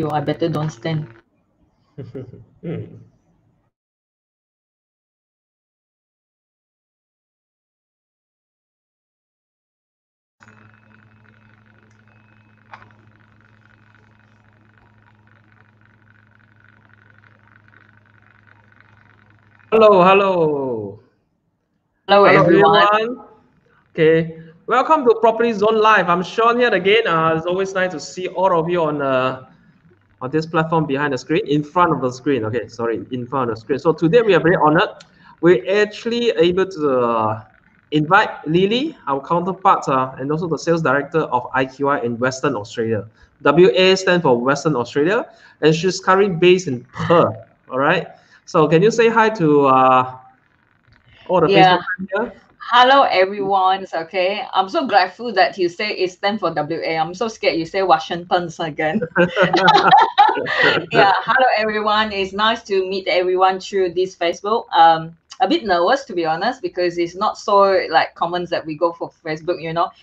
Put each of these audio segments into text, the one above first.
I better don't stand. Hello. Hello, everyone. Okay, welcome to Property Zone Live. I'm Sean here again. It's always nice to see all of you on this platform behind the screen, in front of the screen. Okay, sorry, in front of the screen. So today we are very honored. We're actually able to invite Lily, our counterpart, and also the sales director of IQI in Western Australia. WA stands for Western Australia, and she's currently based in Perth. All right. So can you say hi to all the Facebook friends here? Hello, everyone. It's okay. I'm so grateful that you say it stands for WA. I'm so scared you say Washington's again. Hello, everyone. It's nice to meet everyone through this Facebook. A bit nervous, to be honest, because it's not so like common that we go for Facebook,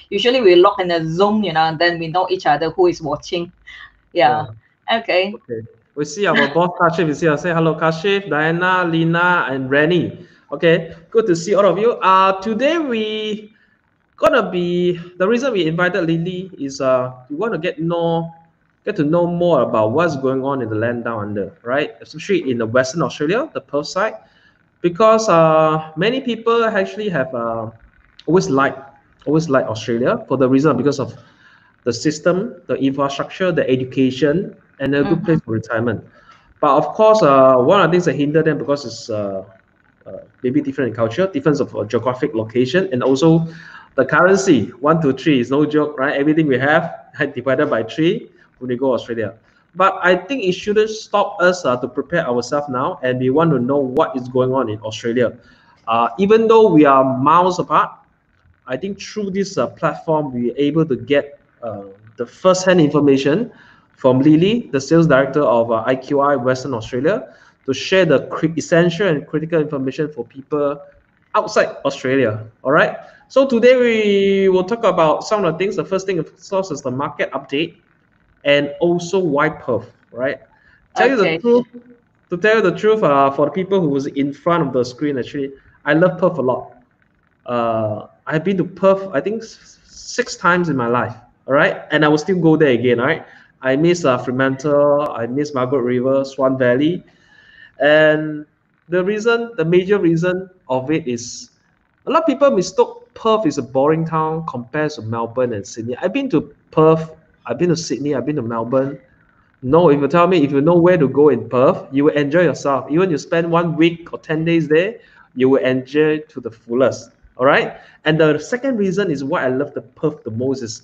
Usually we log in a Zoom, and then we know each other who is watching. Okay. We see our boss Kashif is here. Say hello, Kashif, Diana, Lina, and Rennie. Okay, good to see all of you. Today we gonna be the reason we invited Lily is we want to get to know more about what's going on in the land down under, right? Especially in the Western Australia, the Perth side, because many people actually have always liked Australia for the reason because of the system, the infrastructure, the education, and a good place for retirement. But of course, one of the things that hinder them because it's maybe different in culture, difference of geographic location, and also the currency. 1 to 3 is no joke, right? Everything we have divided by 3 when we go Australia. But I think it shouldn't stop us to prepare ourselves now, and we want to know what is going on in Australia. Even though we are miles apart, I think through this platform, we're able to get the first-hand information from Lily, the sales director of IQI Western Australia, to share the essential and critical information for people outside Australia. All right. So today we will talk about some of the things. The first thing, of course, is the market update, and also why Perth. Right. To tell you the truth, for the people who was in front of the screen, actually, I love Perth a lot. I've been to Perth, I think 6 times in my life. All right, and I will still go there again. All right, I miss Fremantle, I miss Margaret River, Swan Valley, and the major reason of it is a lot of people mistook Perth is a boring town compared to Melbourne and Sydney. I've been to Perth, I've been to Sydney, I've been to Melbourne. No, if you tell me if you know where to go in Perth, you will enjoy yourself. Even you spend 1 week or 10 days there, you will enjoy to the fullest. All right. And the second reason is why I love the Perth the most is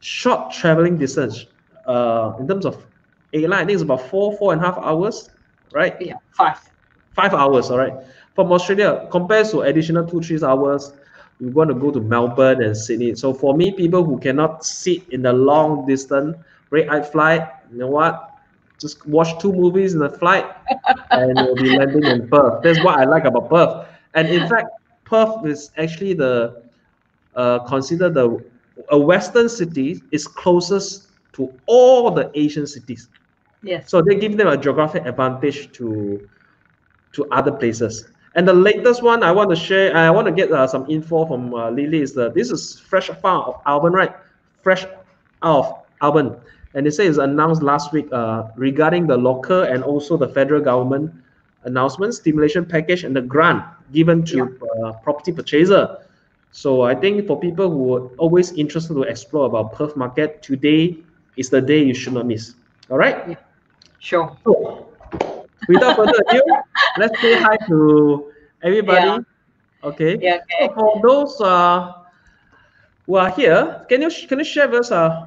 short traveling distance. In terms of airline, I think it's about 4.5 hours, right? Yeah, 5. 5 hours, all right. From Australia, compared to additional 2-3 hours, we want to go to Melbourne and Sydney. So for me, people who cannot sit in the long distance red eye flight, you know what? Just watch 2 movies in the flight, and you'll be landing in Perth. That's what I like about Perth. And in fact, Perth is actually the considered a Western city is closest to all the Asian cities. Yes. So they give them a geographic advantage to other places. And the latest one I want to share, I want to get some info from Lily is this is fresh out of Alban, right? Fresh out of Alban. And they say it's announced last week regarding the local and also the federal government announcement, stimulation package, and the grant given to property purchaser. So I think for people who are always interested to explore about Perth market, today is the day you should not miss. All right? Yeah. Sure. So, without further ado, let's say hi to everybody. Okay. Yeah, okay. So for those who are here, can you share with us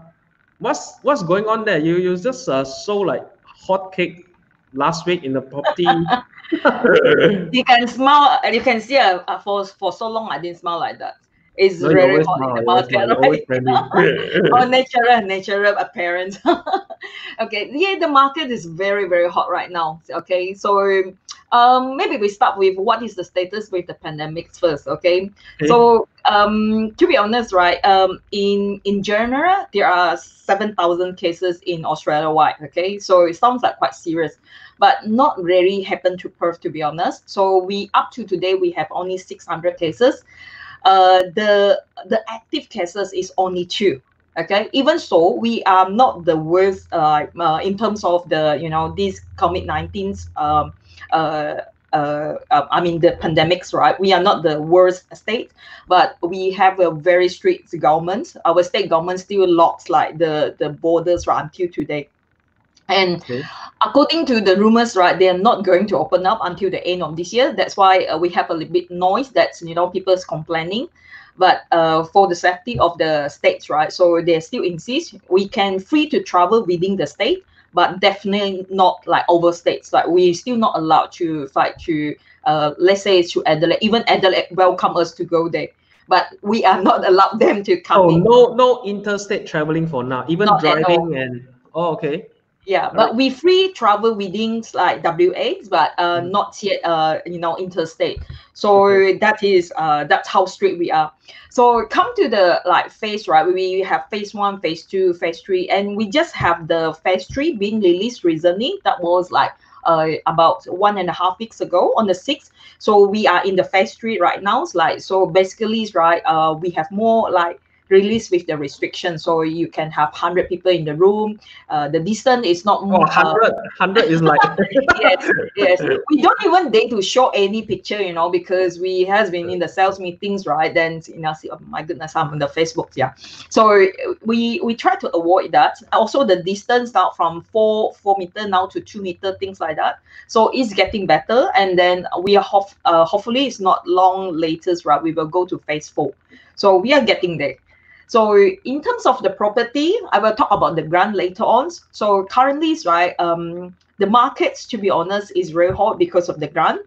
what's going on there? You just sold like hot cake last week in the property. You can smile. You can see for so long I didn't smile like that. It's No, very hot in the market, right? Natural appearance. Okay, yeah, the market is very, very hot right now. Okay, so Maybe we start with what is the status with the pandemics first, okay? Okay. So to be honest, right, in general, there are 7,000 cases in Australia wide, okay? So it sounds like quite serious, but not really happened to Perth, to be honest. So we, up to today, we have only 600 cases. The active cases is only 2. Okay, even so, we are not the worst in terms of the, you know, these COVID-19's I mean the pandemics, right? We are not the worst state, but we have a very strict government. Our state government still locks like the borders right until today. And Okay. according to the rumors, right, they are not going to open up until the end of this year. That's why we have a little bit noise that's, you know, people's complaining. But for the safety of the states, right, so they still insist we can free to travel within the state, but definitely not like over states. Like we still not allowed to fight to let's say to Adelaide. Even Adelaide welcome us to go there, but we are not allowed them to come Oh, in. no interstate traveling for now, even Not at all. driving and okay. Yeah, All right. but we free travel within like WAs, but Mm. not yet you know, interstate. So Okay. that's how strict we are. So come to the like phase, right? We have phase 1, phase 2, phase 3, and we just have the phase 3 being released recently. That was like about 1.5 weeks ago on the 6th. So we are in the phase 3 right now. It's like, so basically, it's right, we have more like release with the restriction, so you can have 100 people in the room. The distance is not Oh, 100 is like yes, yes. We don't even dare to show any picture, you know, because we has been in the sales meetings, right? Then, you know, see, oh my goodness, I'm on the Facebook, yeah. So we try to avoid that. Also, the distance now from 4 meter now to 2 meter, things like that. So it's getting better, and then we are hopefully it's not long later, right? We will go to phase 4. So we are getting there. So in terms of the property, I will talk about the grant later on. So currently, right, the markets, to be honest, is very hot because of the grant.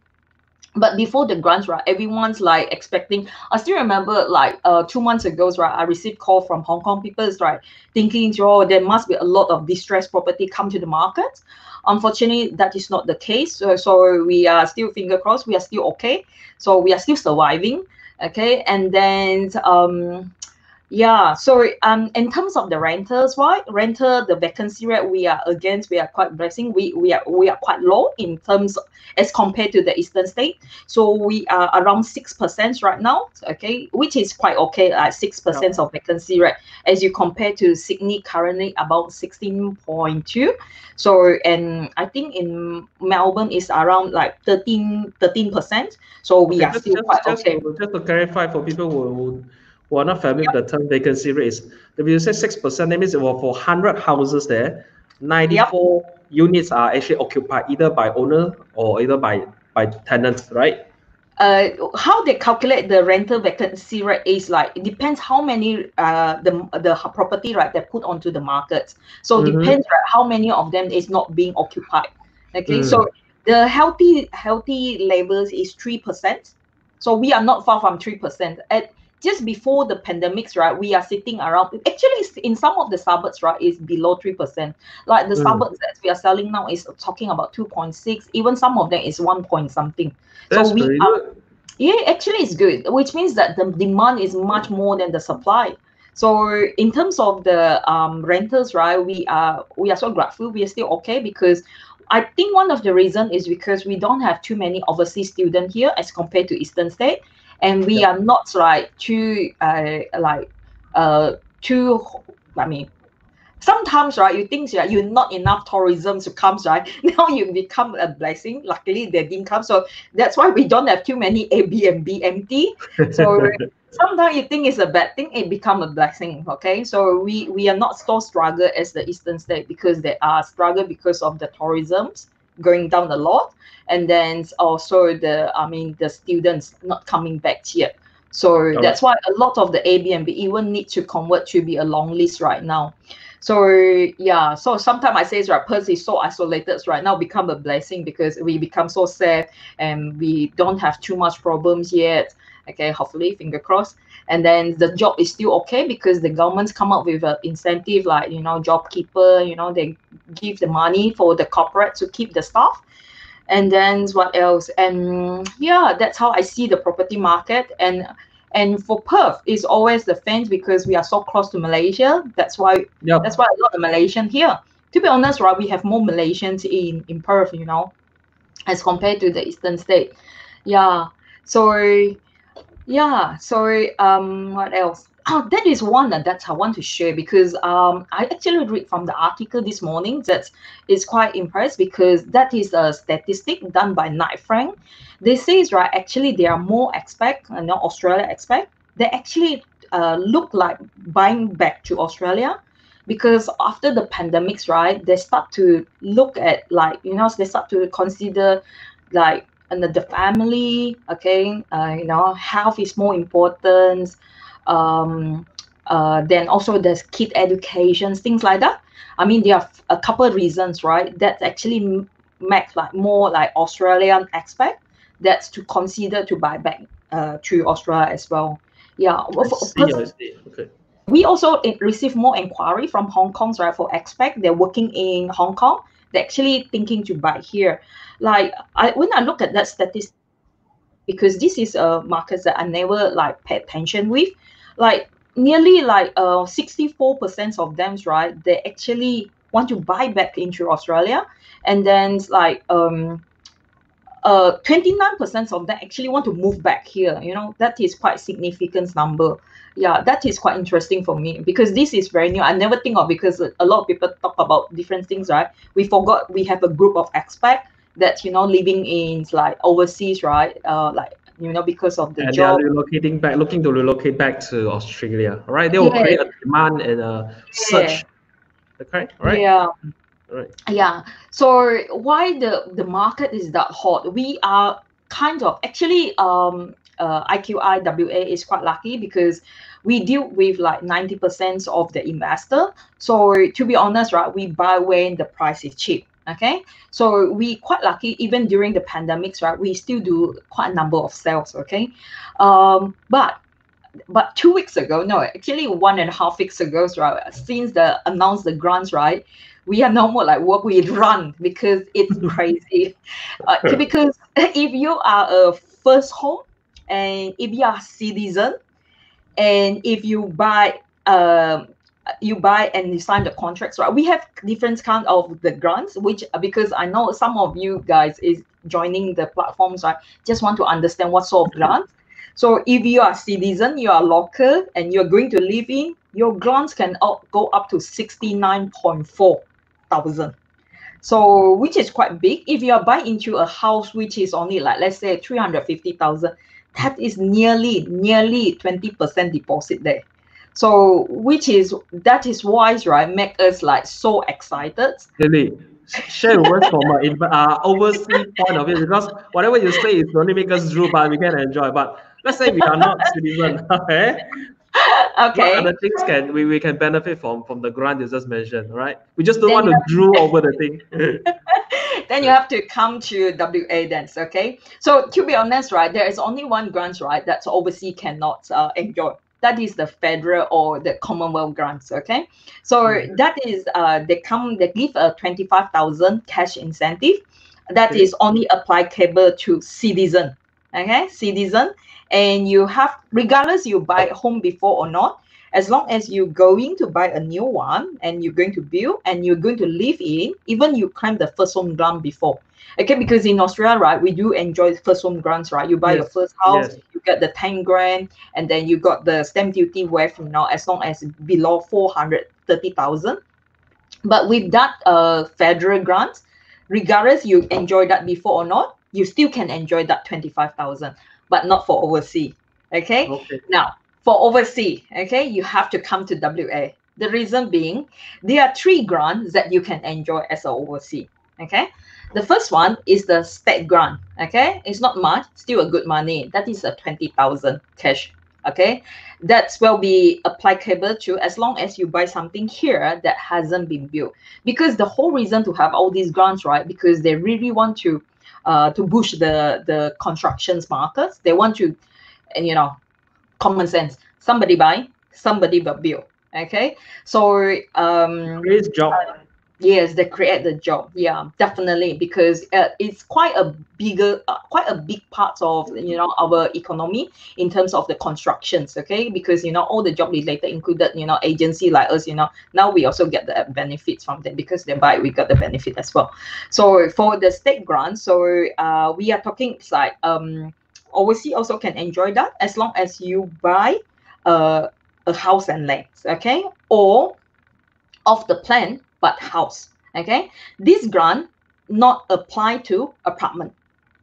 But before the grants, right, everyone's like expecting. I still remember like 2 months ago, right, I received call from Hong Kong people, right, thinking, oh, there must be a lot of distressed property come to the market. Unfortunately, that is not the case. So we are still, finger crossed, we are still okay. So we are still surviving. Okay, and then yeah, so in terms of the renters, right? Renter, the vacancy rate, we are quite blessing. We are quite low in terms of, as compared to the eastern state. So we are around 6% right now, okay, which is quite okay, 6% of vacancy rate as you compare to Sydney currently about 16.2. So and I think in Melbourne is around like 13%. So we okay. are still quite okay. Just to clarify for people who are not familiar with the term vacancy rate is, if you say 6%, that means for 100 houses there, Yep. 94 units are actually occupied either by owner or either by tenants, right? How they calculate the rental vacancy rate is like, it depends how many the property, right, they put onto the market. So Mm-hmm. depends, right, how many of them is not being occupied. Okay, Mm. so the healthy levels is 3%. So we are not far from 3%. At just before the pandemics, right, we are sitting around. Actually, in some of the suburbs, right, is below 3%. Like the Mm. suburbs that we are selling now is talking about 2.6. Even some of them is 1 point something. So That's we very are, good. yeah, actually it's good, which means that the demand is much more than the supply. So in terms of the renters, right, we are so grateful. We are still okay because I think one of the reason is because we don't have too many overseas students here as compared to Eastern State, and we Yep. are not like too too. I mean, sometimes, right, you think, yeah, you're not enough tourism to come, right? Now you become a blessing. Luckily they didn't come, so that's why we don't have too many Airbnb empty. So sometimes you think it's a bad thing, it become a blessing. Okay, so we are not so struggle as the eastern state because they are struggle because of the tourisms going down a lot, and then also the students not coming back yet. So All right. that's why a lot of the Airbnb even need to convert to be a long list right now. So yeah, so sometimes I say, right, Perth is so isolated right now, become a blessing because we become so safe and we don't have too much problems yet. Okay, hopefully, finger crossed. And then the job is still okay because the government's come up with an incentive, like, job keeper, they give the money for the corporate to keep the staff. And then what else? And yeah, that's how I see the property market. And for Perth, it's always the fence because we are so close to Malaysia. Yep. That's why a lot of Malaysian here. To be honest, right, we have more Malaysians in Perth, as compared to the eastern state. Yeah. So yeah. So what else? Oh, that is one that I want to share because I actually read from the article this morning that is quite impressed because that is a statistic done by Knight Frank. They says right actually there are more expect, Australia expect, they actually look like buying back to Australia because after the pandemics, right, they start to look at like they start to consider like and the family, okay, health is more important, um then also there's kid education, things like that. I mean there are a couple of reasons, right, that actually make like more like Australian expect that's to consider to buy back to Australia as well. Yeah, I see. I see. Okay. we also receive more inquiry from Hong Kong's, right, for expat. They're working in Hong Kong. They're actually thinking to buy here. Like when I look at that statistic, because this is a market that I never like pay attention with, like nearly like 64% of them, right, they actually want to buy back into Australia, and then like 29% of them actually want to move back here. That is quite significant number. Yeah, that is quite interesting for me because this is very new. I never think of, because a lot of people talk about different things, right? We forgot we have a group of expats that living in like overseas, right? Because of the And they are job. relocating back, looking to relocate back to Australia. All right. They will Yeah, create a demand and a yeah, search. Okay. All right. yeah. All right. Yeah. So why the market is that hot? We are kind of actually IQI WA is quite lucky because we deal with like 90% of the investor. So to be honest, right, we buy when the price is cheap. Okay. So we quite lucky even during the pandemics, right? We still do quite a number of sales. Okay. But 2 weeks ago, no, actually 1.5 weeks ago, right, since the announced the grants, right, we have no more like what we run because it's crazy. Because if you are a first home and if you are citizen and if you buy and you sign the contracts, right, we have different kind of the grants, which because I know some of you guys is joining the platforms, right, just want to understand what sort of grants. So if you are citizen, you are local and you're going to live in, your grants can go up to 69.4 thousand. So which is quite big. If you are buying into a house which is only like let's say 350,000, that is nearly 20% deposit there. So that is why, right, make us like so excited. Really, share with us from overseas point of view, because whatever you say is only make us drool, but we can enjoy. But let's say we are not citizen, okay? What Okay, other things can we can benefit from the grant you just mentioned, all right? We just don't then want you to drool over the thing. then you have to come to WA then, okay? So to be honest, right, there is only one grant, right, that's overseas cannot enjoy. That is the federal or the Commonwealth grants, okay? So that is they give a 25,000 cash incentive that Okay. is only applicable to citizen, okay? Citizen, and you have, regardless you buy home before or not, as long as you're going to buy a new one and you're going to build and you're going to live in, even you claim the first home grant before. Okay, because in Australia, right, we do enjoy first home grants, right? You buy your Yes. first house, Yes. you get the 10 grand, and then you got the stamp duty waived, as long as below 430,000. But with that federal grant, regardless you enjoy that before or not, you still can enjoy that 25,000, but not for overseas. Okay. Okay. Now, for overseas, okay, you have to come to WA. The reason being, there are three grants that you can enjoy as an overseas. Okay. The first one is the state grant. Okay. It's not much, still a good money. That is a 20,000 cash. Okay, that will be applicable to as long as you buy something here that hasn't been built. Because the whole reason to have all these grants, right, because they really want to push the constructions markets. They want to, and common sense, somebody buy, somebody will build. Okay, so Creates job. Yes, they create the job. Yeah, definitely, because it's quite a big part of our economy in terms of the constructions. Okay, because all the job related included agency like us. Now we also get the benefits from them because they buy, we got the benefit as well. So for the state grant, so we are talking, it's like overseas also can enjoy that as long as you buy uh, a house and land. Okay, or of the plan but house. Okay, this grant not apply to apartment.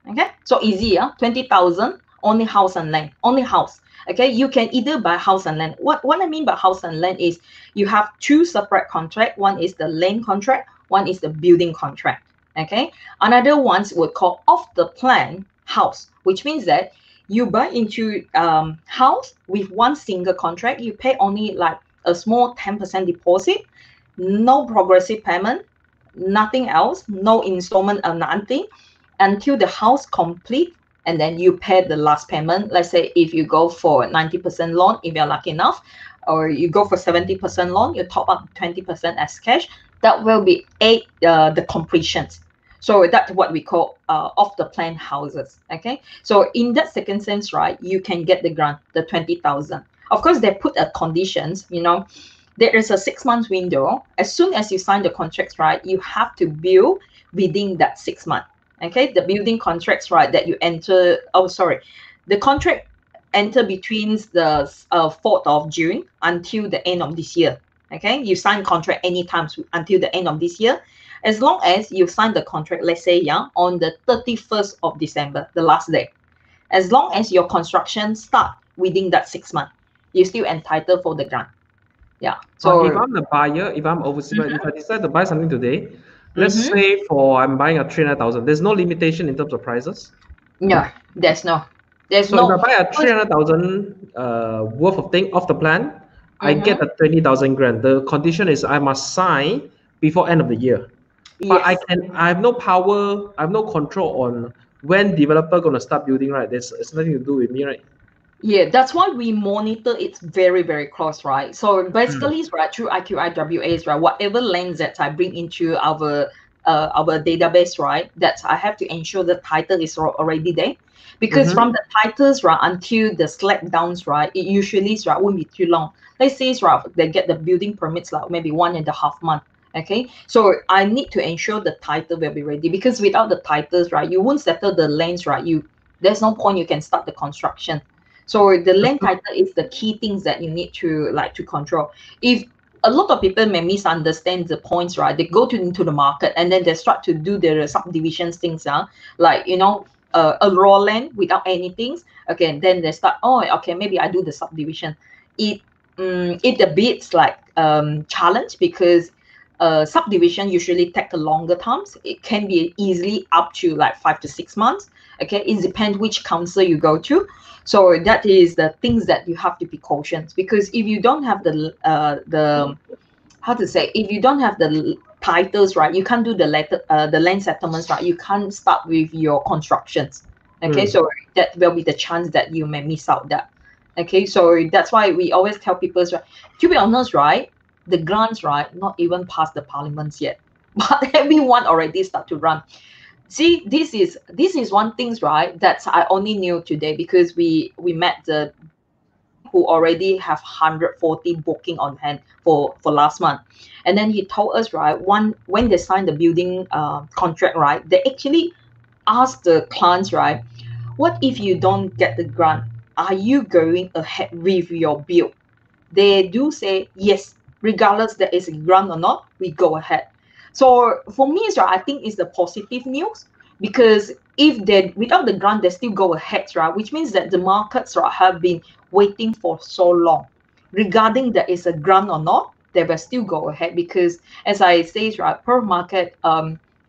Okay, so easy. 20,000 only house and land, only house. Okay, you can either buy house and land. What I mean by house and land is you have two separate contract. One is the land contract, one is the building contract. Okay, another ones would call off the plan house, which means that you buy into house with one single contract. You pay only like a small 10% deposit, no progressive payment, nothing else, no installment or nothing, until the house complete, and then you pay the last payment. Let's say if you go for 90% loan, if you're lucky enough, or you go for 70% loan, you top up 20% as cash. That will be the completions. So that's what we call off the plan houses. Okay, so in that second sense, right, you can get the grant, the 20,000. Of course, they put a conditions. There is a 6 months window. As soon as you sign the contracts, right, you have to build within that 6 months. Okay, the building contracts, right, that you enter. Oh, sorry, the contract enter between the 4th of June until the end of this year. Okay, you sign contract anytime until the end of this year, as long as you sign the contract, let's say, on the 31st of December, the last day. As long as your construction start within that 6 months, you're still entitled for the grant. Yeah. But if So. I'm the buyer, if I'm overseas, if I decide to buy something today, let's Mm-hmm. say for I'm buying a 300,000, there's no limitation in terms of prices. No, there's So if I no. buy a 300,000 worth of thing off the plan, I get Mm-hmm. a 20,000 grant. The condition is I must sign before end of the year. But Yes. I have no power, I have no control on when developer gonna start building, right? It's nothing to do with me, right? Yeah, that's why we monitor it very, very close, right? So Mm. basically, right, through IQI WAs, right, whatever lands that I bring into our database, right, that I have to ensure the title is already there. Because Mm-hmm. from the titles, right, until the slap downs, right, it usually, right, won't be too long. Let's say, right, they get the building permits like maybe 1.5 months. Okay, so I need to ensure the title will be ready, because without the titles, right, you won't settle the lands, right, there's no point you can start the construction. So the land title is the key things that you need to control. If a lot of people may misunderstand the points, right? They go into the market and then they start to do the subdivisions things, like a raw land without anything. Okay, and then they start. Oh, okay, maybe I do the subdivision. It it a bit like challenge, because subdivision usually take a longer times. It can be easily up to like 5 to 6 months. Okay, it depends which council you go to. So that is the things that you have to be cautious, because if you don't have the how to say, if you don't have the titles, right, you can't do the land settlements, right, you can't start with your constructions. Okay, Mm. so that will be the chance that you may miss out that. Okay, so that's why we always tell people, right, to be honest, right, the grants, right, not even past the parliaments yet, but everyone already start to run. See, this is one things, right, that I only knew today, because we met the who already have 140 booking on hand for last month. And then he told us, right, one when they signed the building contract, right, they actually asked the clients, right, what if you don't get the grant, are you going ahead with your build? They do say yes, regardless there is a grant or not, we go ahead. So for me, right, I think it's the positive news, because if they without the grant they still go ahead, right, which means that the markets, right, have been waiting for so long. Regarding there is a grant or not, they will still go ahead, because as I say, right, per market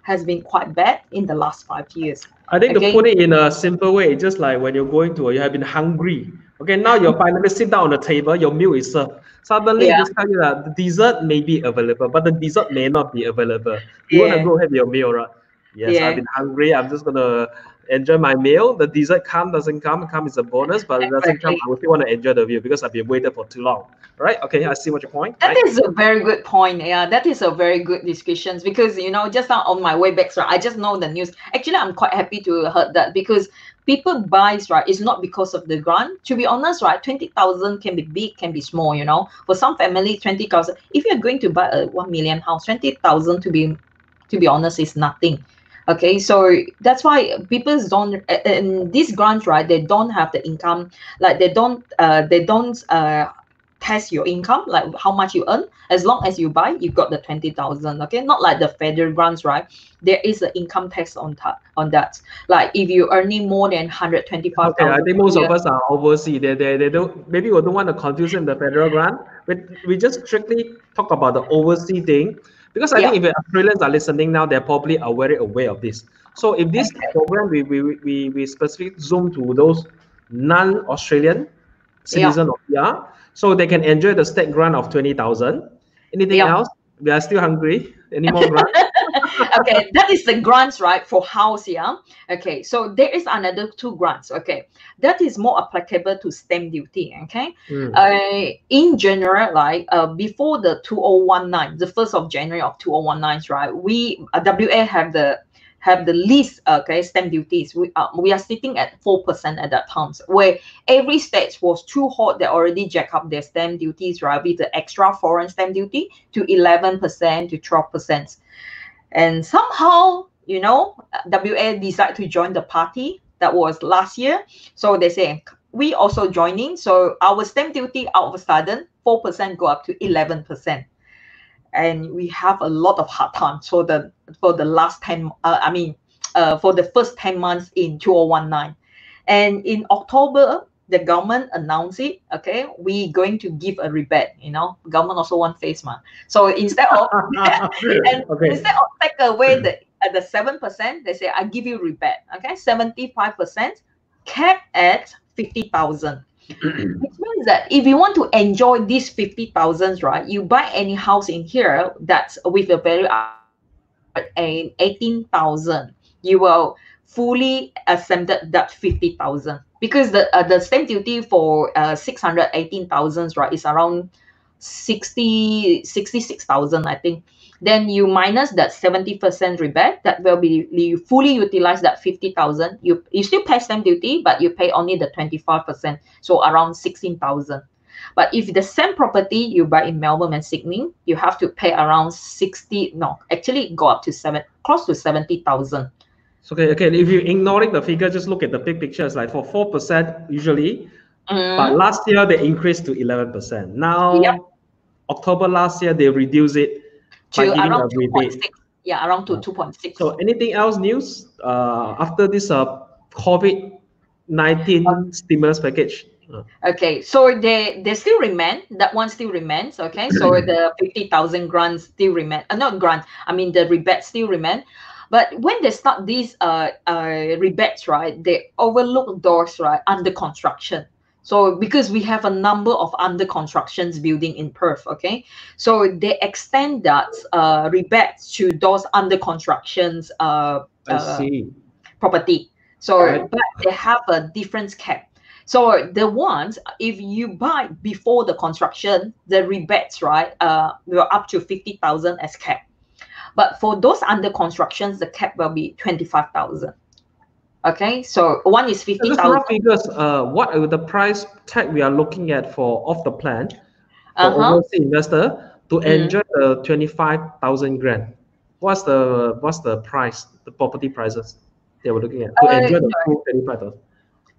has been quite bad in the last 5 years. I think to Okay. put it in a simple way, just like when you're going to, you have been hungry. Okay, now you're finally sit down on the table, your meal is served. Suddenly, Yeah. just tell you that the dessert may be available, but the dessert may not be available. You want to Yeah. go have your meal, right? Yes, I've been hungry. I'm just gonna enjoy my meal. The dessert doesn't come. Come is a bonus, but it doesn't come. exactly. I still want to enjoy the view because I've been waiting for too long. All right. Okay. I see what your point. That Right. is a very good point. Yeah, that is a very good discussions because just now on my way back, right, I just know the news. Actually, I'm quite happy to heard that because people buys, right, it's not because of the grant. To be honest, right, 20,000 can be big, can be small. For some family, 20,000. If you're going to buy a 1 million house, 20,000 to be honest is nothing. Okay, so that's why people don't in this grant, right, they don't have the income, like they don't test your income, like how much you earn. As long as you buy, you got the 20,000. Okay, not like the federal grants, right? There is an income tax on that. Like if you earning more than Okay, I 125,000 think per most year. of us are overseas. They don't, maybe we don't want to confuse them the federal grant. But we just strictly talk about the overseas thing because I think Yeah. if Australians are listening now, they're probably are very aware of this. So if this Okay. program we specifically zoom to those non-Australian Yeah. citizen of PR, so they can enjoy the state grant of 20,000. Anything Yeah. else? We are still hungry. Any more grant? Okay, that is the grants, right, for house. Yeah. Okay, so there is another two grants. Okay, that is more applicable to stamp duty. Okay, Mm. in general, like before the 2019, the 1st of January of 2019, right, we WA have the least, okay, stamp duties. We are sitting at 4% at that time, where every state was too hot. They already jack up their stamp duties, right, with the extra foreign stamp duty to 11% to 12%. And somehow, WA decided to join the party. That was last year. So they say, we also joining. So our stamp duty all of a sudden, 4% go up to 11%. And we have a lot of hard times for the last 10, for the first 10 months in 2019. And in October, the government announced it. Okay, we going to give a rebate. Government also want face man. So instead of and Okay. instead of take away the 7%, they say I give you rebate. Okay, 75% capped at 50,000. Which means that if you want to enjoy these 50,000, right, you buy any house in here that's with a value 118,000, you will fully exempted that 50,000 because the stamp duty for 618,000, right, is around 66,000, I think. Then you minus that 70% rebate, that will be you fully utilize that 50,000. You still pay stamp duty, but you pay only the 25%, so around 16,000. But if the same property you buy in Melbourne and Sydney, you have to pay around 60, no, actually go up to close to 70,000. Okay, okay. If you're ignoring the figure, just look at the big picture. It's like for 4% usually, but Mm, last year they increased to 11%. yep, Now, October last year they reduced it by to giving a around rebate. 2.6. Yeah, around to Uh, 2.6. So anything else news after this COVID-19 stimulus package? Okay, so they still remain. That one still remains. Okay, so the 50,000 grants still remain. Not grant. I mean the rebate still remain. But when they start these rebates, right, they overlook those, right, under construction. So because we have a number of under constructions building in Perth, okay, so they extend that rebates to those under constructions I see. property. All So, right. but they have a different cap. So the ones, if you buy before the construction, the rebates, right, will up to 50,000 as cap. But for those under constructions, the cap will be 25,000. Okay, so one is Just 50,000. rough figures. What are the price tag we are looking at for off the plan for Uh-huh. overseas investor to Mm. enjoy the 25,000 grand? What's the price, the property prices they were looking at to enjoy the No, full 25,000?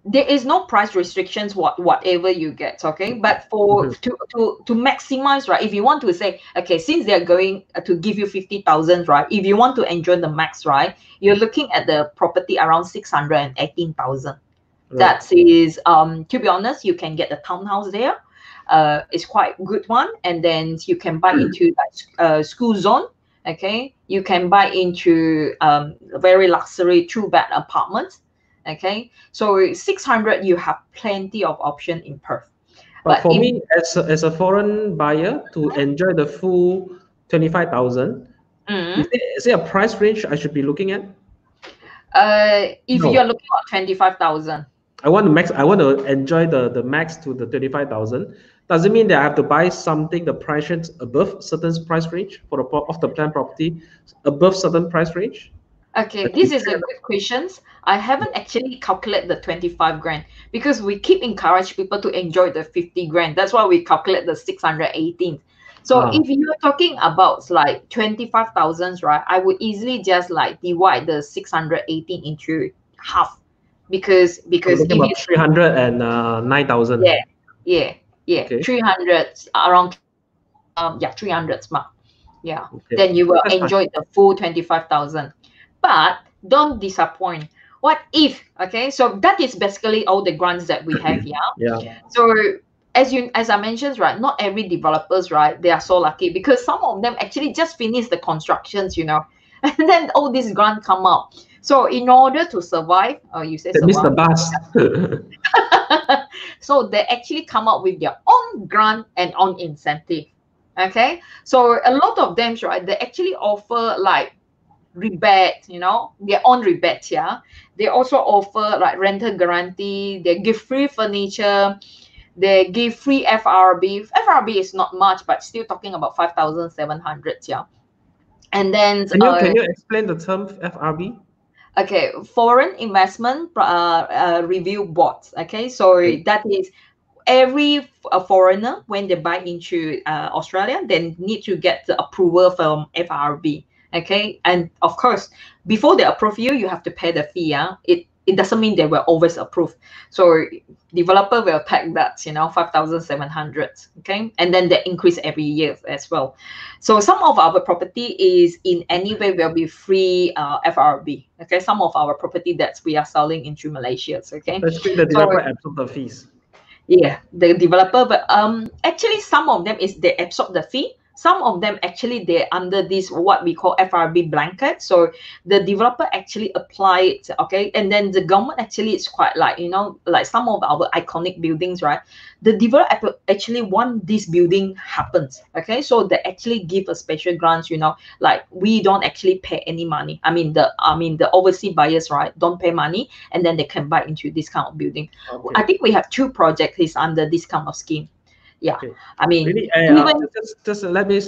there is no price restrictions whatever you get. Okay, but for Mhm. to maximize, right, if you want to say, okay, since they're going to give you 50,000, right, if you want to enjoy the max, right, you're looking at the property around 618,000. Right. That is, to be honest, you can get a townhouse there. It's quite good one, and then you can buy into like school zone. Okay, you can buy into very luxury two-bed apartments. Okay, so 600, you have plenty of option in Perth. But But for if me, as a foreign buyer, to enjoy the full 25,000, mm, is there a price range I should be looking at? If No. you're looking at 25,000. I want to max. I want to enjoy the max to the 25,000. Does it mean that I have to buy something the price range above certain price range for the of the plan property above certain price range? Okay, Like this is a 300. good question. I haven't actually calculated the 25 grand because we keep encourage people to enjoy the 50 grand. That's why we calculate the 618. So Ah, if you're talking about like 25,000, right, I would easily just like divide the 618 into half I'm because talking if you about 300 and 9,000. yeah, yeah, yeah, Okay. 300 around yeah, 300 mark. Yeah, Okay. then you will That's fine. enjoy the full 25,000. But don't disappoint. What if, okay? So that is basically all the grants that we have, yeah. Yeah. So as I mentioned, right, not every developers, right, they are so lucky because some of them actually just finish the constructions, and then all these grants come out. So in order to survive, you say They missed the survive. bus. So they actually come up with their own grant and own incentive. Okay, so a lot of them, right, they actually offer like rebate, their own rebate. Yeah, they also offer like rental guarantee. They give free furniture. They give free FRB. FRB is not much, but still talking about 5,700. Yeah, and then Can you explain the term FRB? okay, foreign investment review boards. Okay, so Okay. that is every foreigner when they buy into Australia, they need to get the approval from FRB. Okay, and of course, before they approve you, you have to pay the fee. Yeah, it doesn't mean they will always approve. So developer will take that, 5,700. Okay, and then they increase every year as well. So some of our property is in any way will be free FRB. Okay, some of our property that we are selling into Malaysia. Okay, Basically, the so developer absorbs the fees. yeah, the developer, but actually some of them is they absorb the fee. Some of them actually they're under this what we call FRB blanket. So the developer actually apply it, okay, and then the government actually is quite like like some of our iconic buildings, right? The developer actually want this building happens, okay, so they actually give a special grants, like we don't actually pay any money. I mean the overseas buyers, right, don't pay money, and then they can buy into this kind of building. Okay. I think we have two projects is under this kind of scheme. Yeah, Okay. I mean, Really, even just let me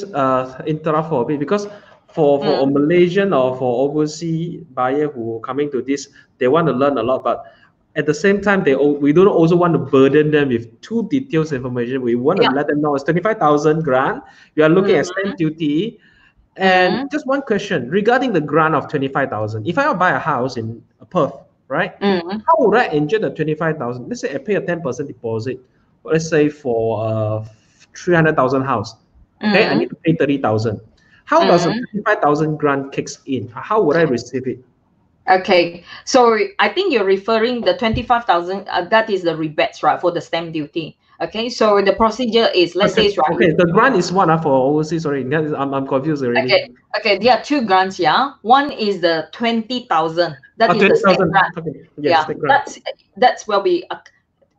interrupt for a bit because for a mm, Malaysian or for overseas buyer who coming to this, they want to learn a lot, but at the same time, we don't also want to burden them with too detailed information. We want to yeah, let them know it's 25,000 grant. We are looking at mm, stamp duty. And mm, just one question regarding the grant of 25,000. If I want to buy a house in Perth, right? mm, How would I enjoy the 25,000? Let's say I pay a 10% deposit. Let's say for 300,000 house. Okay, I need mm, to pay 30,000. How does a mm. 25,000 grant kicks in? How would I receive it? Okay, so I think you're referring the 25,000. That is the rebates, right, for the stamp duty. Okay, so the procedure is, let's say, right, Okay, the grant is what for overseas? Sorry, I'm confused already. okay, okay, there are two grants. Yeah, one is the 20,000. That is the state 20,000. grant. Okay, yes, Yeah, the grant. that's where we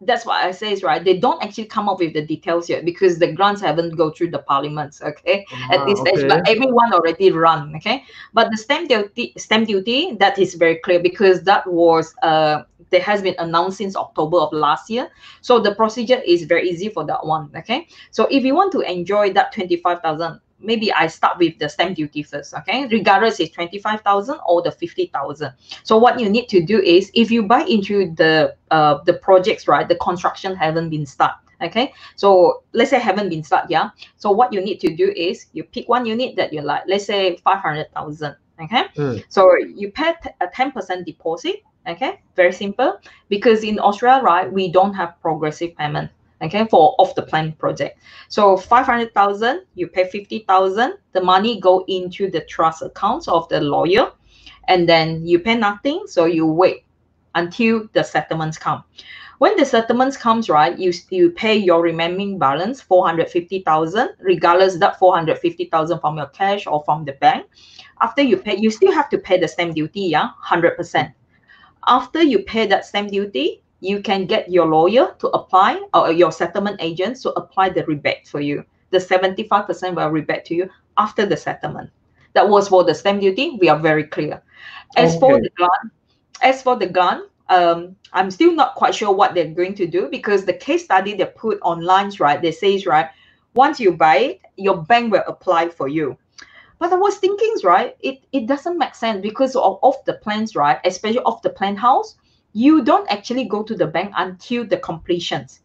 that's what I say is right. They don't actually come up with the details yet because the grants haven't go through the parliaments, okay, at this stage. Okay. But everyone already run, okay. But the stamp duty, that is very clear because that was there has been announced since October of last year. So the procedure is very easy for that one, okay. So if you want to enjoy that 25,000, maybe I start with the stamp duty first, okay. Regardless, it's 25,000 or the 50,000. So what you need to do is, if you buy into the projects, right, the construction haven't been started. Okay, so let's say haven't been started, yeah. So what you need to do is you pick one unit that you like. Let's say 500,000. Okay, Mm. so you pay a 10% deposit. Okay, very simple. Because in Australia, right, we don't have progressive payment. Okay, for off the plan project. So 500,000, you pay 50,000. The money go into the trust accounts of the lawyer, and then you pay nothing, so you wait until the settlements come. When the settlements comes, right, you pay your remaining balance 450,000, regardless that 450,000 from your cash or from the bank. After you pay, you still have to pay the stamp duty, yeah, 100%. After you pay that stamp duty, you can get your lawyer to apply, or your settlement agents to apply the rebate for you. The 75% will rebate to you after the settlement. That was for the stamp duty. We are very clear. As for Okay. the grant, as for the grant, I'm still not quite sure what they're going to do, because the case study they put online, right, they says, right, once you buy it, your bank will apply for you. But I was thinking, right, it doesn't make sense, because of the plans, right, especially of the plan house, you don't actually go to the bank until the completions.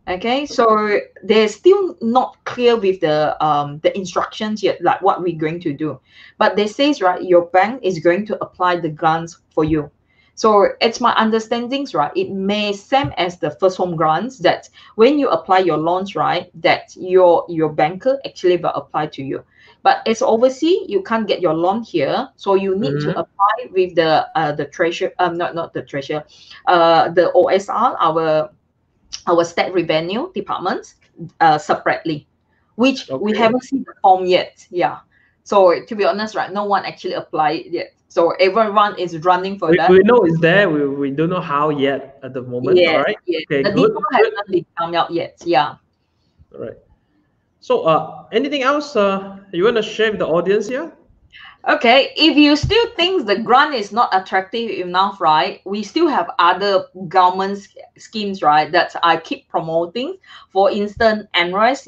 Okay, so they're still not clear with the instructions yet, like what we're going to do. But they says, right, your bank is going to apply the grants for you. So it's my understandings, right, it may same as the first home grants, that when you apply your loans, right, that your banker actually will apply to you. But as overseas, you can't get your loan here, so you need to apply with the treasure, not the treasure, the OSR, our state revenue departments, separately, which we haven't seen the form yet. Yeah. So to be honest, right, no one actually applied it yet. So everyone is running for that. We know it's there. We don't know how yet at the moment. Yes, All right. yes. Okay, The good. detail hasn't been come out yet. Yeah. All right. So, anything else you want to share with the audience here? Okay, if you still think the grant is not attractive enough, right, we still have other government schemes, right, that I keep promoting. For instance, NRES,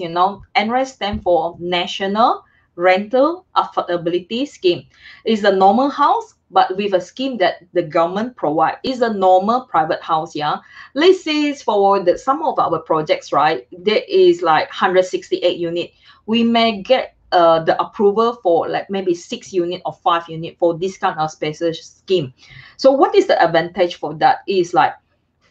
NRES stands for National Rental Affordability Scheme. It's a normal house, but with a scheme that the government provide. It's a normal private house, yeah. Let's say for some of our projects, right, there is like 168 units. We may get the approval for like maybe 6 unit or 5 unit for this kind of special scheme. So what is the advantage for that is like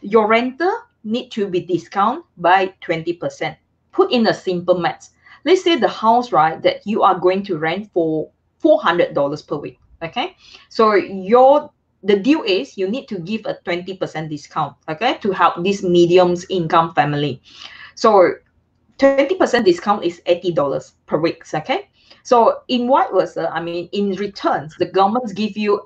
your renter need to be discounted by 20%. Put in a simple maths. Let's say the house, right, that you are going to rent for $400 per week. Okay, so the deal is you need to give a 20% discount, okay, to help this medium income family. So 20% discount is $80 per week. Okay, so in what was I mean, in returns, the government give you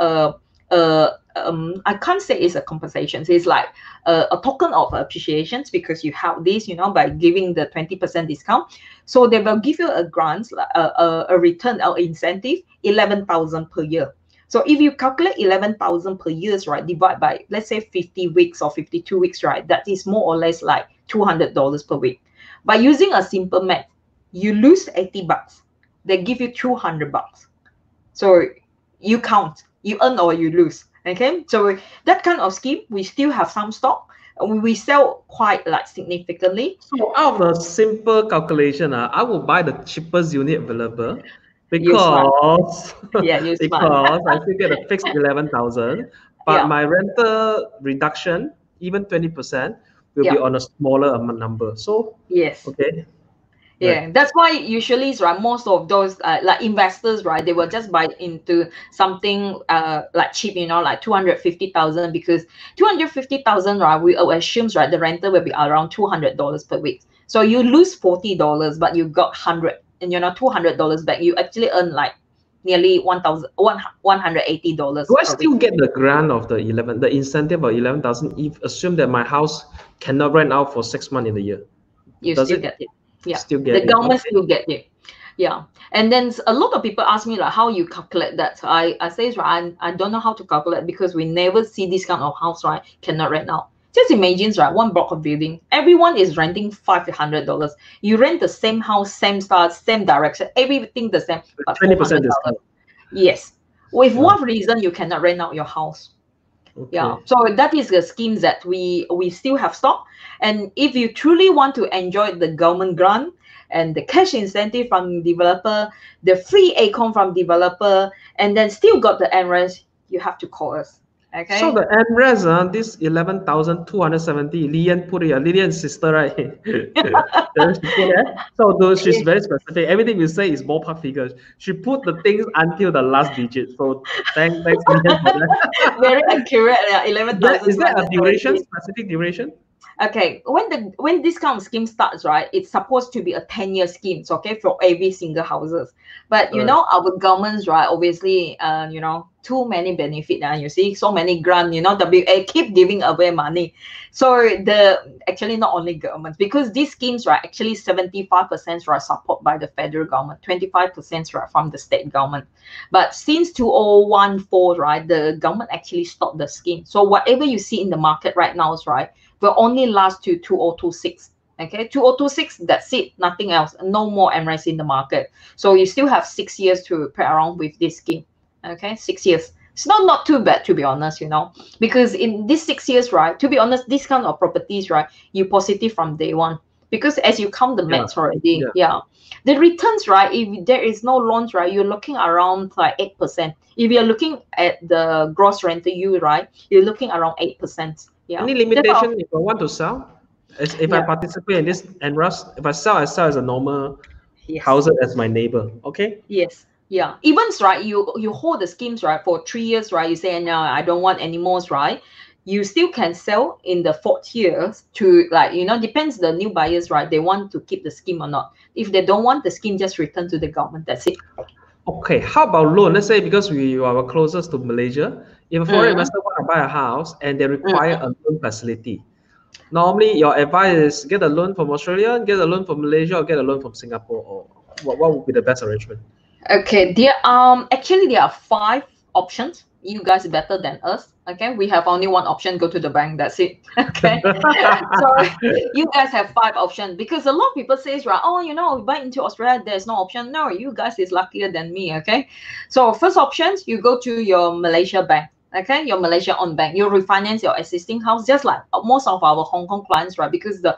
I can't say it's a compensation. It's like a token of appreciation, because you help this, by giving the 20% discount. So they will give you a grant, a return or incentive, 11,000 per year. So if you calculate 11,000 per year, right, divide by, let's say 50 weeks or 52 weeks, right, that is more or less like $200 per week. By using a simple math, you lose 80 bucks. They give you 200 bucks. So you count, you earn or you lose. Okay, so that kind of scheme, we still have some stock. We sell quite like significantly. So out of the simple calculation, I will buy the cheapest unit available, You smart. because Yeah, you smart. because I still get a fixed 11,000, but Yeah. my rental reduction, even 20%, will be Yeah. on a smaller number. So Yes. okay. Yeah, Right. that's why usually, right, most of those like investors, right, they will just buy into something like cheap, like 250,000, because 250,000, right, we assume, right, the rental will be around $200 per week. So you lose $40, but you got 100, and $200 back. You actually earn like nearly $180 Do I per still week. get the grant of the incentive of 11,000, if assume that my house cannot rent out for 6 months in the year? You Does still it get it. Yeah, still the get it? government Okay. still get it. Yeah, and then a lot of people ask me like how you calculate that. I say, right, I don't know how to calculate, because we never see this kind of house, right, cannot rent out. Just imagine, right, one block of building, everyone is renting $500. You rent the same house, same style, same direction, everything the same, but 20% $400. discount. Yes. With Wow. what reason you cannot rent out your house? Yeah, Okay. so that is the schemes that we still have stock. And if you truly want to enjoy the government grant and the cash incentive from developer, the free ACOM from developer, and then still got the NRES, you have to call us. Okay. So the NRES, this 11,270, Lian put it, Lilian's sister, right? Then she put it. So though she's very specific. Everything we say is ballpark figures. She put the things until the last digit. So thanks, Lilian, for that. Very accurate. Yeah, 11,000. Is that a duration, specific duration? Okay, when this kind of scheme starts, right, it's supposed to be a 10-year scheme, okay, for every single houses. But you know, our governments, right, obviously, you know, too many benefit, and you see so many grant, you know, WA keep giving away money. So actually not only governments, because these schemes, right, actually 75% are support by the federal government, 25% right from the state government. But since 2014, right, the government actually stopped the scheme. So whatever you see in the market right now is right will only last to 2026. Okay, 2026, that's it, nothing else, no more MRES in the market. So you still have 6 years to play around with this scheme. Okay, 6 years. It's not too bad, to be honest, you know, because in these 6 years, right, to be honest, this kind of properties, right, you positive from day one. Because as you count the maths already, the returns, right, if there is no loans, right, you're looking around like 8%. If you're looking at the gross rental yield, right, you're looking around 8%. Yeah. Any limitation if I want to sell? If I Yeah. participate in this and rush, if I sell as a normal Yes. house as my neighbor. Okay. Yes. Yeah. Even right, you hold the schemes right for 3 years, right? You say no, I don't want any more, right? You still can sell in the 4th year to, like, you know, depends the new buyers, right? They want to keep the scheme or not. If they don't want the scheme, just return to the government. That's it. Okay, how about loan? Let's say because we are closest to Malaysia, if a foreign investor want to buy a house and they require a loan facility, normally your advice is get a loan from Australia, get a loan from Malaysia, or get a loan from Singapore, or what would be the best arrangement? Okay, there actually there are 5 options. You guys better than us. Okay, we have only one option, go to the bank, that's it. Okay. So you guys have 5 options, because a lot of people says, right, oh, you know, buy into Australia, there's no option. No, you guys is luckier than me. Okay, so first options, you go to your Malaysia bank. Okay, your Malaysia owned bank, you refinance your existing house, just like most of our Hong Kong clients, right? Because the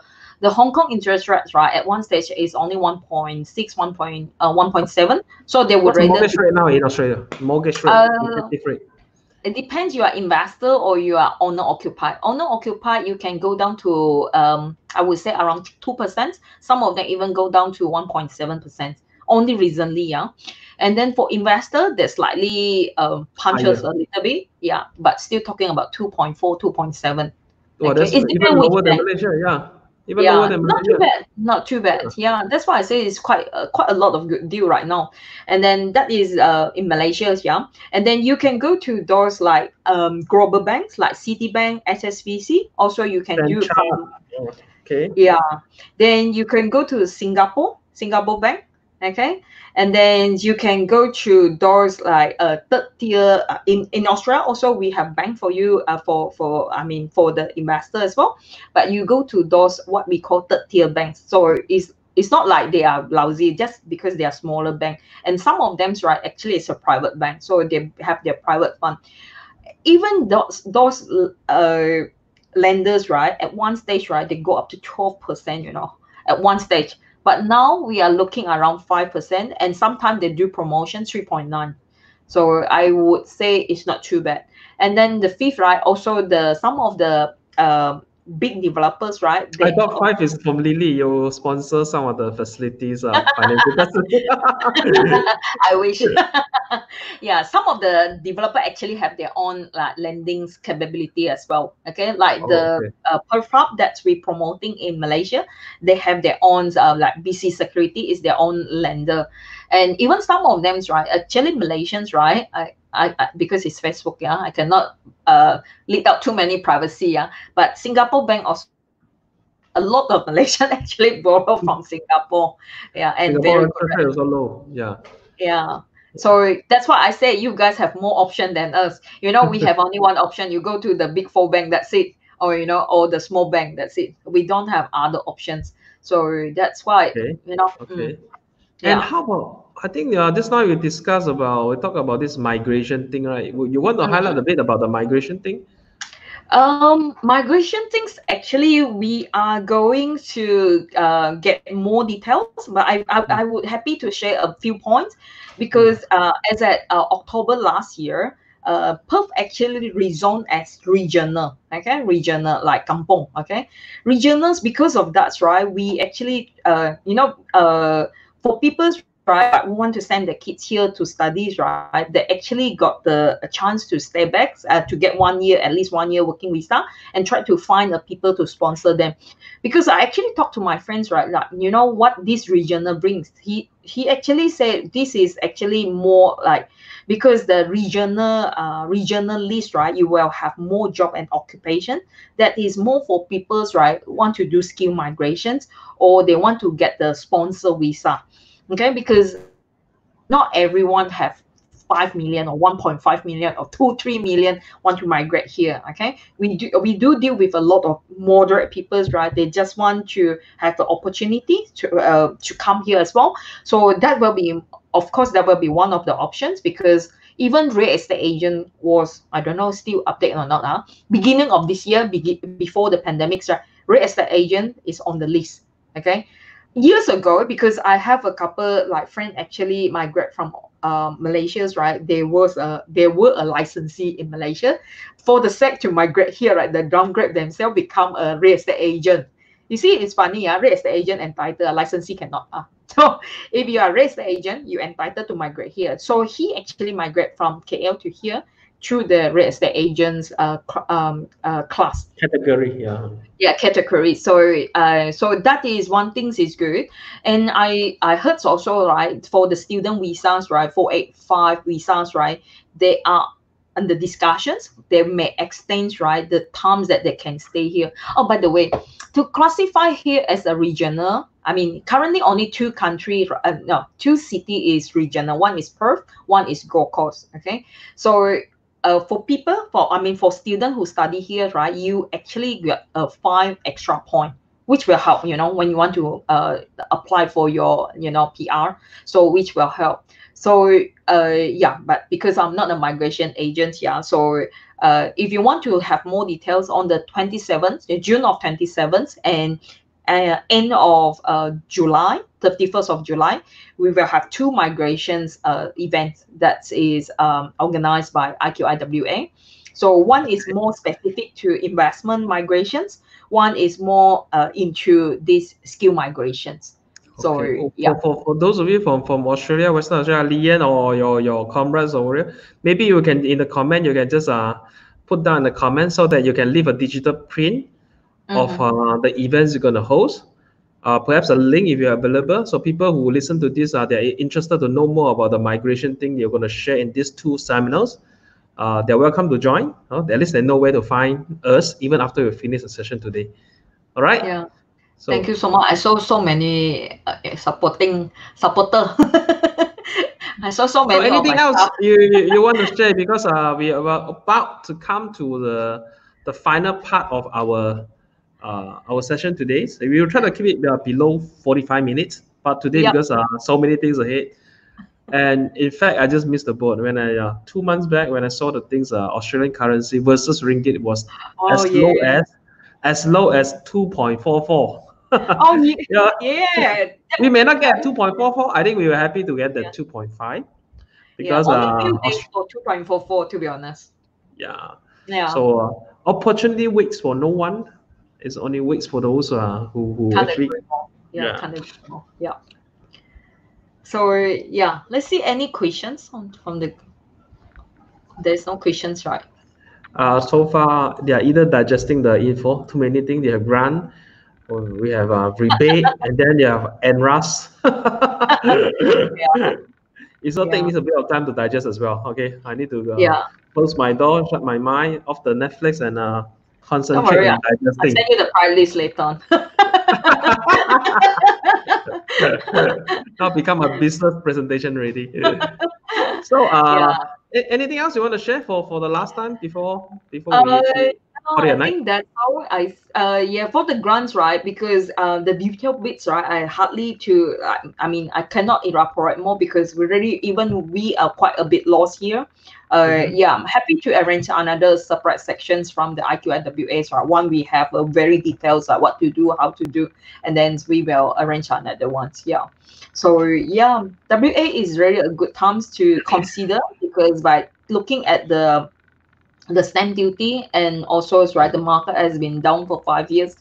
Hong Kong interest rates, right, at one stage is only 1.6, 1.7. So they would What's the rather mortgage rate now in Australia? Mortgage rate, effective rate. it depends, you are investor or you are owner occupied. Owner occupied, you can go down to I would say around 2%. Some of them even go down to 1.7%. Only recently, yeah. And then for investor, they slightly punches a little bit, yeah, but still talking about 2.4, 2.7. Well, Okay, that's it's even depend which lower than bank. Malaysia, yeah. Even lower than Not too Malaysia. bad, not too bad. Yeah, that's why I say it's quite a lot of good deal right now. And then that is in Malaysia, yeah. And then you can go to those like global banks like Citibank, SSBC. Also, you can do from okay. Yeah. Then you can go to Singapore Bank. Okay, and then you can go to those like third tier in Australia. Also, we have bank for you for I mean for the investor as well. But you go to those what we call third tier banks. So it's not like they are lousy just because they are smaller bank. And some of them, right, actually it's a private bank, so they have their private fund. Even those lenders, right, at one stage, right, they go up to 12%, you know, at one stage. But now we are looking around 5%, and sometimes they do promotion 3.9. So I would say it's not too bad. And then the fifth, right, also some of the big developers, right? I thought 5 is from Lily. You sponsor some of the facilities, financial facilities. I wish. Yeah, some of the developer actually have their own like lending capability as well. Okay, like the Perfab that's we promoting in Malaysia, they have their own like BC Security is their own lender, and even some of them, right? Actually, Malaysians, right? I because it's Facebook, yeah, I cannot lead out too many privacy, yeah. But Singapore Bank also have a lot of Malaysians actually borrow from Singapore, yeah, and Singapore very interest rate also low, yeah. Yeah. So that's why I say you guys have more option than us. You know, we have only one option. You go to the big 4 bank, that's it. Or, you know, or the small bank, that's it. We don't have other options. So that's why, you know. And Yeah. how about, I think just now we talk about this migration thing, right? You want to highlight a bit about the migration thing? Migration things, actually we are going to get more details, but I would happy to share a few points, because as at October last year, Perth actually rezoned as regional. Okay, regional like kampong. Okay, regionals, because of that, right, we actually for people, right, who want to send their kids here to studies, right, they actually got a chance to stay back, to get 1 year, at least 1 year working visa, and try to find people to sponsor them. Because I actually talked to my friends, right, like, you know what this regional brings. He actually said this is actually more like, because the regional list, right, you will have more job and occupation that is more for people's, right, want to do skill migrations, or they want to get the sponsor visa. Okay, because not everyone have 5 million or 1.5 million or 2-3 million want to migrate here. Okay, we do deal with a lot of moderate peoples, right? They just want to have the opportunity to come here as well. So that will be, of course, that will be one of the options, because even real estate agent was, I don't know, still update or not, beginning of this year, before the pandemics, right, real estate agent is on the list. Okay, years ago, because I have a couple like friend actually migrate from Malaysia's, right? There were a licensee in Malaysia. For the sake to migrate here, right, they downgrade themselves, become a real estate agent. You see, it's funny, real estate agent entitled, a licensee cannot. So if you are a real estate agent, you're entitled to migrate here. So he actually migrate from KL to here through the real estate agents class. Category, yeah. Yeah, category. So that is one thing is good. And I heard also, right, for the student visas, right, 485 visas, right, they are under discussions. They may extend, right, the terms that they can stay here. Oh, by the way, to classify here as a regional, I mean, currently only two countries, no, two city is regional. One is Perth, one is Gold Coast. Okay, so for people, for students who study here, right, you actually get a 5 extra point, which will help, when you want to apply for your, PR. So which will help. So yeah, but because I'm not a migration agent, yeah. So if you want to have more details on the 27th, June of 27th, and end of July, 31st of July, we will have two migrations events that is organized by IQI WA. So one is more specific to investment migrations. One is more into these skill migrations. So Okay. Oh, yeah. for those of you from Australia, Western Australia, Lian or your comrades over here, maybe you can, in the comment, you can just put down in the comment so that you can leave a digital print of the events you're going to host. Perhaps a link if you're available. So people who listen to this, they're interested to know more about the migration thing you're going to share in these two seminars. They're welcome to join. At least they know where to find us even after we finish the session today. All right. Yeah. So Thank you so much. I saw so many supporter. I saw so So many of my anything else staff. you want to share, because we are about to come to the final part of our session today. So we will try to keep it below 45 minutes, but today Yep. because so many things ahead. And in fact, I just missed the boat when I 2 months back when I saw the things Australian currency versus ringgit was Oh as low yeah. as 2.44. Oh yeah. Yeah, Yeah. we may not get 2.44. I think we were happy to get the 2.5 Yeah. because Only few days for 2.44, to be honest. yeah. Yeah. So opportunity waits for no one. It's only waits for those who Can't actually agree more. Yeah, yeah. can't agree more. Yeah. So yeah, let's see any questions from the. There's no questions, right? So far they are either digesting the info, too many things. They have grant, or we have rebate, and then they have NRAS. Yeah. It will take Yeah. me a bit of time to digest as well. Okay, I need to Yeah. close my door, shut my mind off the Netflix, and Don't concentrate worry. in I'll send digesting. you the price list later on. Now become a business presentation ready. So, Yeah. anything else you want to share for the last time before Uh, we actually no, call it a I night? think that's how yeah, for the grants, right? Because the detailed bits, right, I hardly I mean, I cannot elaborate more because we are quite a bit lost here. Yeah, I'm happy to arrange another separate sections from the IQIWAs, right? One, we have a very details like what to do, how to do, and then we will arrange another ones. Yeah. So yeah, WA is really a good times to consider, because by looking at the stamp duty, and also, right, the market has been down for 5 years.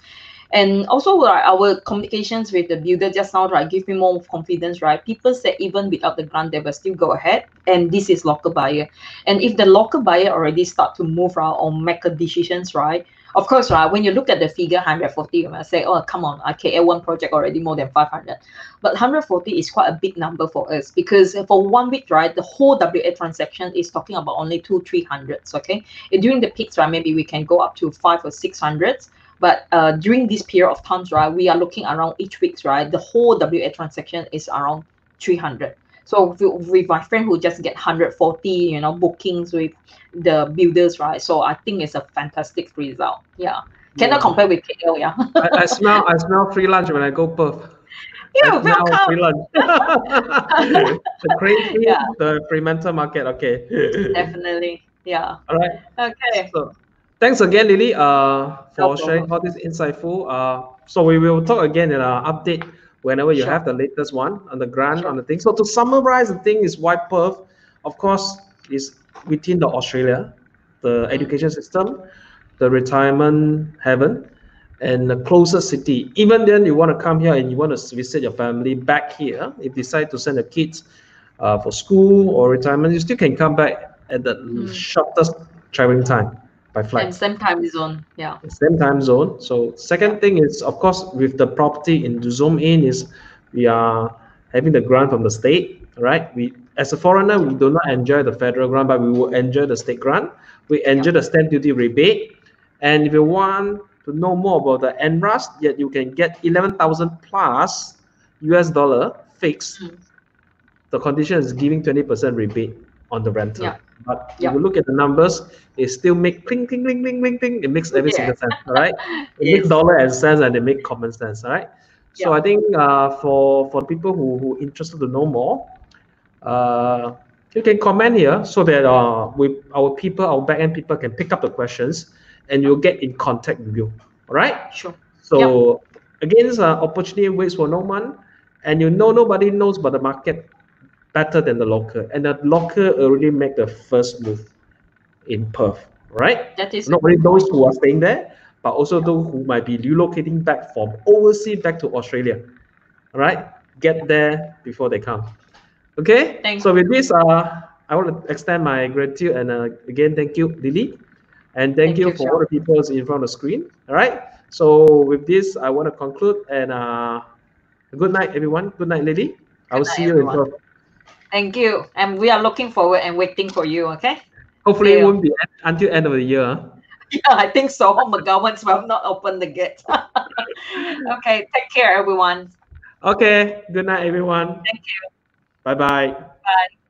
And also, right, our communications with the builder just now, right, give me more confidence, right? People say even without the grant, they will still go ahead. And this is local buyer. And if the local buyer already start to move around or make a decisions, right? Of course, right, when you look at the figure 140, you might say, oh, come on, okay, one project already more than 500. But 140 is quite a big number for us because for 1 week, right, the whole WA transaction is talking about only 200-300s, okay? And during the peaks, right, maybe we can go up to 500 or 600s. But during this period of times, right, we are looking around each week, right, the whole WA transaction is around 300. So with my friend who just get 140, bookings with the builders, right? So I think it's a fantastic result. Yeah. Cannot compare with KL, yeah. I smell free lunch when I go Perth. I Yeah, smell welcome. free lunch. The crazy, Yeah, the Fremantle market. Okay. definitely. Yeah. All right. Okay. So thanks again, Lily, No for sharing problem. all this insightful. So we will talk again in our update whenever you Sure. have the latest one on the grant Sure. on the thing. So to summarize, the thing is why Perth, of course, is within the Australia, the Mm, education system, the retirement heaven, and the closest city. Even then, you want to come here and you want to visit your family back here. If you decide to send the kids for school or retirement, you still can come back at the mm. shortest traveling time by And flight. same time zone. Yeah. Same time zone. So Yeah. second thing is, of course, with the property in to zoom in is we are having the grant from the state, right? We as a foreigner, Yeah. we do not enjoy the federal grant, but we will enjoy the state grant. We Yeah. enjoy the stamp duty rebate. And if you want to know more about the NRAS, yet you can get 11,000 plus US dollar fixed. Mm. The condition is giving 20% rebate on the Yeah. rental. But if Yeah. you look at the numbers, it still make cling, cling, cling, cling, cling, cling. It makes every Yeah. single cent, all right? It makes Yes. dollar and cents and they make common sense, all right? So Yeah. I think for people who interested to know more, uh, you can comment here so that we, our people, our back-end people can pick up the questions and you'll get in contact with you, all right? Sure. Yeah. So again, opportunity waits for no one, and you know nobody knows about the market better than the local, and the local already make the first move in Perth, right? That is a Not only good those point. who are staying there, but also Yeah. those who might be relocating back from overseas back to Australia. All right, get there before they come. Okay, Thank so with this, I want to extend my gratitude and again, thank you, Lily, and thank thank you you, for all Chong. the people in front of the screen. All right, so with this, I want to conclude and good night, everyone. Good night, Lily. I Good will see night, you in everyone. Perth. Thank you. And we are looking forward and waiting for you. Okay. Hopefully, See it you. won't be until end of the year. Huh? Yeah, I think so. McGowan's will not open the gate. Okay. Take care, everyone. Okay, good night, everyone. Thank you. Bye bye. Bye.